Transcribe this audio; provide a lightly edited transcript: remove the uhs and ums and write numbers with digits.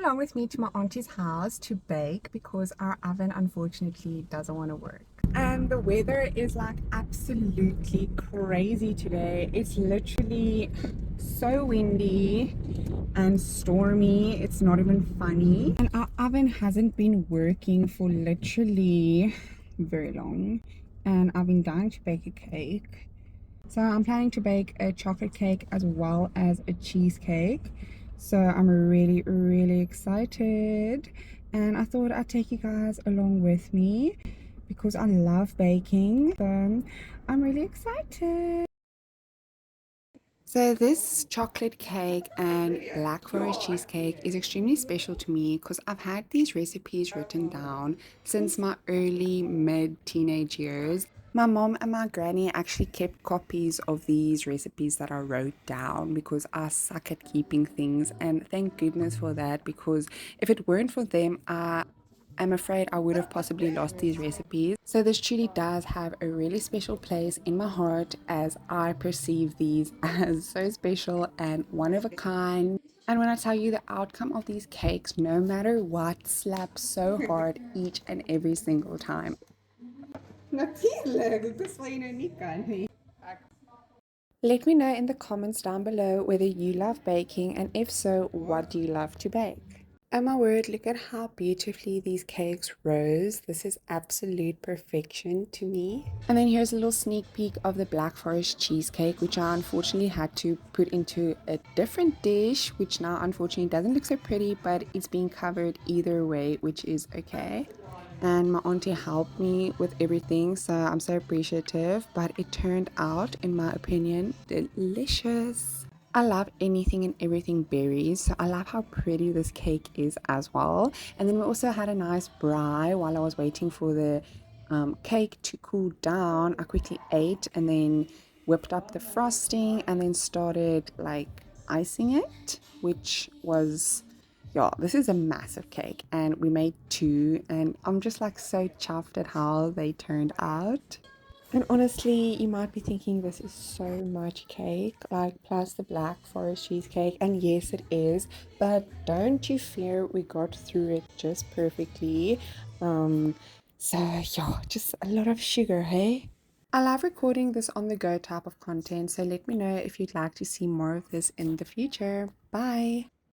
along with me to my auntie's house to bake because our oven unfortunately doesn't want to work. And the weather is like absolutely crazy today. It's literally so windy and stormy. It's not even funny. And our oven hasn't been working for literally very long. And I've been dying to bake a cake. So I'm planning to bake a chocolate cake as well as a cheesecake. So I'm really excited. And I thought I'd take you guys along with me because I love baking. So I'm really excited. So this chocolate cake and black forest cheesecake is extremely special to me because I've had these recipes written down since my early mid teenage years. My mom and my granny actually kept copies of these recipes that I wrote down because I suck at keeping things, and thank goodness for that, because if it weren't for them, I'm afraid I would have possibly lost these recipes. So this truly does have a really special place in my heart, as I perceive these as so special and one of a kind. And when I tell you, the outcome of these cakes, no matter what, slaps so hard each and every single time. Natuurlijk, dit sal jy nou nie kan nie. Let me know in the comments down below whether you love baking, and if so, what do you love to bake? Oh my word, look at how beautifully these cakes rose. This is absolute perfection to me. And then here's a little sneak peek of the Black Forest cheesecake, which I unfortunately had to put into a different dish, which now unfortunately doesn't look so pretty, but it's being covered either way, which is okay. And my auntie helped me with everything, so I'm so appreciative, but it turned out, in my opinion, delicious. I love anything and everything berries, so I love how pretty this cake is as well. And then we also had a nice braai while I was waiting for the cake to cool down. I quickly ate and then whipped up the frosting and then started like icing it, which was, yeah, this is a massive cake, and we made two, and I'm just like so chuffed at how they turned out. And honestly, you might be thinking this is so much cake, like plus the Black Forest cheesecake, and yes, it is, but don't you fear, we got through it just perfectly. So yeah, just a lot of sugar, hey? I love recording this on the go type of content, so let me know if you'd like to see more of this in the future. Bye!